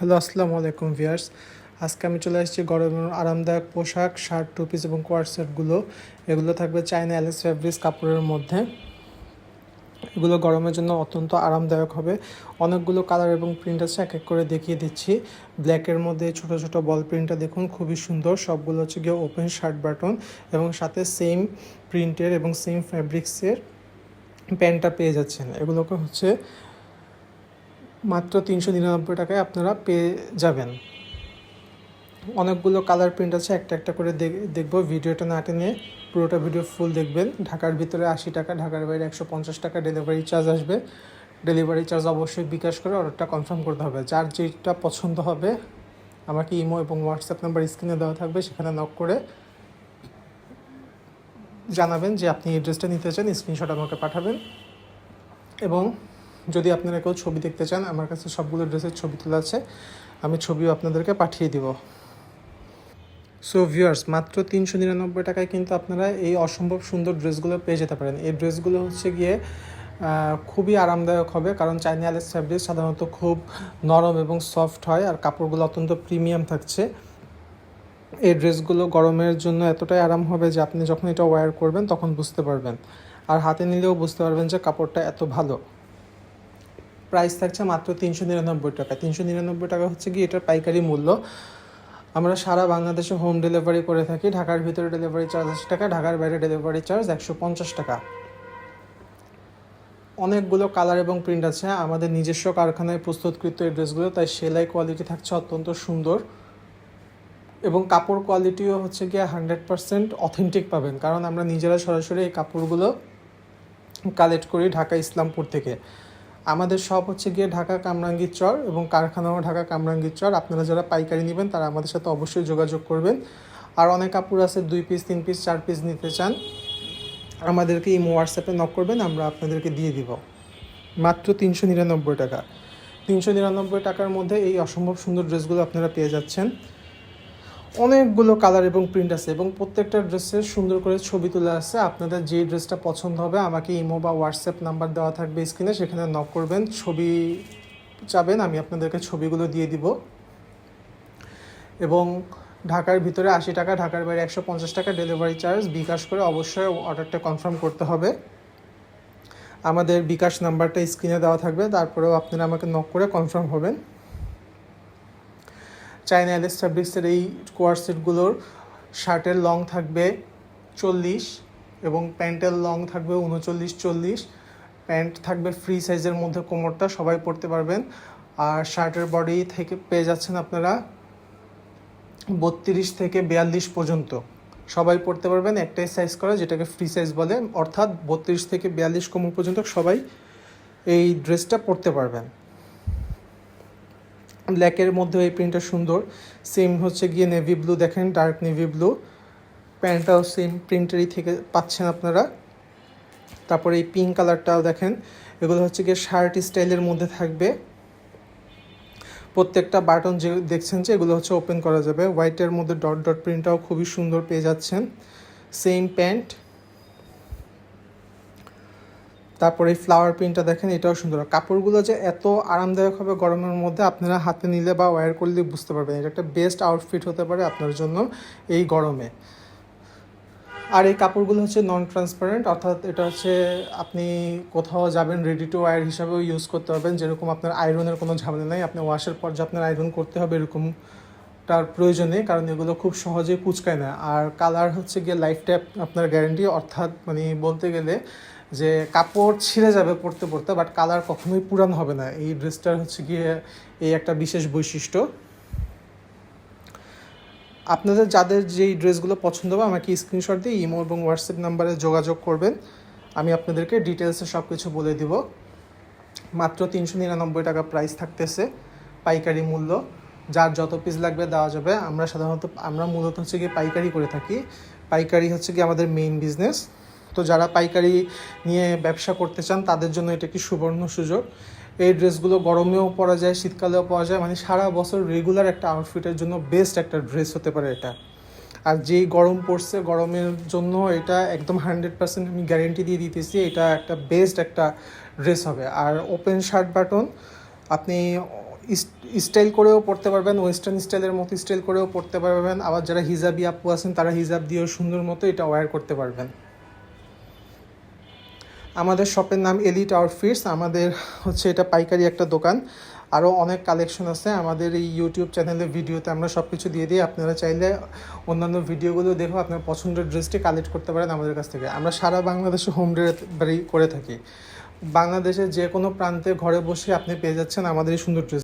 Hello, আসসালামু আলাইকুম viewers. আজকে আমি চলে এসেছি গরমের আরামদায়ক পোশাক, শার্ট, টু পিস এবং কোয়ার সেটগুলো। এগুলো থাকবে চায়না অ্যালেক্স ফ্যাব্রিক্স কাপড়ের মধ্যে। এগুলো গরমের জন্য অত্যন্ত আরামদায়ক হবে। অনেকগুলো কালার এবং প্রিন্ট আছে, এক এক করে দেখিয়ে দিচ্ছি। ব্ল্যাকের মধ্যে ছোট ছোট বল প্রিন্টটা দেখুন, খুবই সুন্দর। সবগুলো হচ্ছে গিয়ে ওপেন শার্ট বাটন এবং সাথে সেম প্রিন্টের এবং সেম ফ্যাব্রিক্সের প্যান্টটা পেয়ে যাচ্ছেন। এগুলোকে হচ্ছে মাত্র 399 টাকায় আপনারা পেয়ে যাবেন। অনেকগুলো কালার প্রিন্ট আছে, একটা একটা করে দেখবো। ভিডিওটা না টেনে পুরোটা ভিডিও ফুল দেখবেন। ঢাকার ভিতরে 80 টাকা, ঢাকার বাইরে 150 টাকা ডেলিভারি চার্জ আসবে। ডেলিভারি চার্জ অবশ্যই বিকাশ করে অর্ডারটা কনফার্ম করতে হবে। যার যেটা পছন্দ হবে আমাকে ইমো এবং হোয়াটসঅ্যাপ নাম্বার স্ক্রিনে দেওয়া থাকবে, সেখানে নক করে জানাবেন যে আপনি এই ড্রেসটা নিতে চান। স্ক্রিনশট আমাকে পাঠাবেন এবং যদি আপনারা কেউ ছবি দেখতে চান, আমার কাছে সবগুলো ড্রেসের ছবি তোলা আছে, আমি ছবিও আপনাদেরকে পাঠিয়ে দিব। সো ভিউয়ার্স, মাত্র 399 টাকায় কিন্তু আপনারা এই অসম্ভব সুন্দর ড্রেসগুলো পেয়ে যেতে পারেন। এই ড্রেসগুলো হচ্ছে গিয়ে খুবই আরামদায়ক হবে, কারণ চায়না অ্যালেক্স ফ্যাব্রিক সাধারণত খুব নরম এবং সফট হয়, আর কাপড়গুলো অত্যন্ত প্রিমিয়াম থাকছে। এই ড্রেসগুলো গরমের জন্য এতটাই আরাম হবে যে আপনি যখন এটা ওয়্যার করবেন তখন বুঝতে পারবেন, আর হাতে নিলেও বুঝতে পারবেন যে কাপড়টা এত ভালো। প্রাইস থাকছে মাত্র 399 টাকা। 399 টাকা হচ্ছে কি এটার পাইকারি মূল্য। আমরা সারা বাংলাদেশে হোম ডেলিভারি করে থাকি। ঢাকার ভিতরে ডেলিভারি চার্জ 80 টাকা, ঢাকার বাইরে ডেলিভারি চার্জ 150 টাকা। অনেকগুলো কালার এবং প্রিন্ট আছে। আমাদের নিজস্ব কারখানায় প্রস্তুতকৃত এই ড্রেসগুলো, তাই সেলাই কোয়ালিটি থাকছে অত্যন্ত সুন্দর এবং কাপড় কোয়ালিটিও হচ্ছে গিয়ে 100% অথেন্টিক পাবেন, কারণ আমরা নিজেরা সরাসরি এই কাপড়গুলো কালেক্ট করি ঢাকা ইসলামপুর থেকে। আমাদের শপ হচ্ছে গিয়ে ঢাকা কামরাঙ্গীর চর এবং কারখানাও ঢাকা কামরাঙ্গীর চর। আপনারা যারা পাইকারি নেবেন তারা আমাদের সাথে অবশ্যই যোগাযোগ করবেন। আর অনেক কাপড় আছে 2 পিস, 3 পিস, 4 পিস নিতে চান, আমাদেরকে ইমো হোয়াটসঅ্যাপে নক করবেন, আমরা আপনাদেরকে দিয়ে দিব। মাত্র 399 টাকা। 399 টাকার মধ্যে এই অসম্ভব সুন্দর ড্রেসগুলো আপনারা পেয়ে যাচ্ছেন। অনেকগুলো কালার এবং প্রিন্ট আছে এবং প্রত্যেকটা ড্রেসের সুন্দর করে ছবি তোলা আছে। আপনাদের যে ড্রেসটা পছন্দ হবে আমাকে ইমো বা হোয়াটসঅ্যাপ নাম্বার দেওয়া থাকবে স্ক্রিনে, সেখানে নক করবেন। ছবি চাবেন, আমি আপনাদেরকে ছবিগুলো দিয়ে দিব। এবং ঢাকার ভিতরে 80 টাকা, ঢাকার বাইরে 150 টাকা ডেলিভারি চার্জ বিকাশ করে অবশ্যই অর্ডারটা কনফার্ম করতে হবে। আমাদের বিকাশ নাম্বারটা স্ক্রিনে দেওয়া থাকবে, তারপরেও আপনারা আমাকে নক করে কনফার্ম হবেন। চায়না অ্যালেক্স ফ্যাব্রিক্সের এই কোয়ার সেটগুলোর শার্টের লং থাকবে 40 এবং প্যান্টের লং থাকবে 39-40। প্যান্ট থাকবে ফ্রি সাইজের মধ্যে, কোমরটা সবাই পরতে পারবেন। আর শার্টের বডি থেকে পেয়ে যাচ্ছেন আপনারা 32 থেকে 42 পর্যন্ত সবাই পরতে পারবেন। একটাই সাইজ করা, যেটাকে ফ্রি সাইজ বলে, অর্থাৎ 32 থেকে 42 কোমর পর্যন্ত সবাই এই ড্রেসটা পরতে পারবেন। ব্ল্যাকের মধ্যে এই প্রিন্টটা সুন্দর। সেম হচ্ছে গিয়ে নেভি ব্লু, দেখেন ডার্ক নেভি ব্লু। প্যান্টটাও সেম প্রিন্টেরই থেকে পাচ্ছেন আপনারা। তারপরে এই পিঙ্ক কালারটাও দেখেন। এগুলো হচ্ছে গিয়ে শার্ট স্টাইলের মধ্যে থাকবে। প্রত্যেকটা বাটন যে দেখছেন যে এগুলো হচ্ছে ওপেন করা যাবে। হোয়াইটের মধ্যে ডট ডট প্রিন্টটাও খুবই সুন্দর পেয়ে যাচ্ছেন। Same pant. তারপরে এই ফ্লাওয়ার প্রিন্টটা দেখেন, এটাও সুন্দর। কাপড়গুলো যে এত আরামদায়ক হবে গরমের মধ্যে, আপনারা হাতে নিলে বা ওয়্যার করলে বুঝতে পারবেন। এটা একটা বেস্ট আউটফিট হতে পারে আপনার জন্য এই গরমে। আর এই কাপড়গুলো হচ্ছে নন ট্রান্সপারেন্ট, অর্থাৎ এটা হচ্ছে আপনি কোথাও যাবেন রেডি টু ওয়্যার হিসাবেও ইউজ করতে পারবেন। যেরকম আপনার আয়রনের কোনো ঝামেলা নেই, আপনি ওয়াশের পর যে আপনার আয়রন করতে হবে এরকমটার প্রয়োজন নেই, কারণ এগুলো খুব সহজেই কুচকায় না। আর কালার হচ্ছে গিয়ে লাইফ টাইম আপনার গ্যারেন্টি, অর্থাৎ মানে বলতে গেলে যে কাপড় ছিঁড়ে যাবে পরতে পরতে, বাট কালার কখনোই পুরান হবে না। এই ড্রেসটার হচ্ছে গিয়ে এই একটা বিশেষ বৈশিষ্ট্য। আপনাদের যাদের যেই ড্রেসগুলো পছন্দ হবে আমাকে স্ক্রিনশট দিয়ে ইমো এবং হোয়াটসঅ্যাপ নাম্বারে যোগাযোগ করবেন, আমি আপনাদেরকে ডিটেলসে সব কিছু বলে দিব। মাত্র 399 টাকা প্রাইস থাকতেছে, পাইকারি মূল্য। যার যত পিস লাগবে দেওয়া যাবে। আমরা মূলত হচ্ছে গিয়ে পাইকারি করে থাকি। পাইকারি হচ্ছে গিয়ে আমাদের মেইন বিজনেস। তো যারা পাইকারি নিয়ে ব্যবসা করতে চান তাদের জন্য এটা একটি সুবর্ণ সুযোগ। এই ড্রেসগুলো গরমেও পরা যায়, শীতকালেও পাওয়া যায়, মানে সারা বছর রেগুলার একটা আউটফিটের জন্য বেস্ট একটা ড্রেস হতে পারে এটা। আর যেই গরম পড়ছে, গরমের জন্য এটা একদম 100% আমি গ্যারেন্টি দিয়ে দিতেছি, এটা একটা বেস্ট একটা ড্রেস হবে। আর ওপেন শার্ট বাটন, আপনি স্টাইল করেও পরতে পারবেন, ওয়েস্টার্ন স্টাইলের মতো স্টাইল করেও পরতে পারবেন। আবার যারা হিজাবি আপু আছেন তারা হিজাব দিয়েও সুন্দর মতো এটা ওয়্যার করতে পারবেন। আমাদের শপের নাম এলিট আউটফিটস। আমাদের হচ্ছে এটা পাইকারি একটা দোকান। আরও অনেক কালেকশন আছে আমাদের এই ইউটিউব চ্যানেলের ভিডিওতে আমরা সব কিছু দিয়ে দিই। আপনারা চাইলে অন্যান্য ভিডিওগুলো দেখেও আপনার পছন্দের ড্রেসটি কালেক্ট করতে পারেন আমাদের কাছ থেকে। আমরা সারা বাংলাদেশে হোম ডেলিভারি করে থাকি। বাংলাদেশের যে কোনো প্রান্তে ঘরে বসে আপনি পেয়ে যাচ্ছেন আমাদের এই সুন্দর ড্রেস।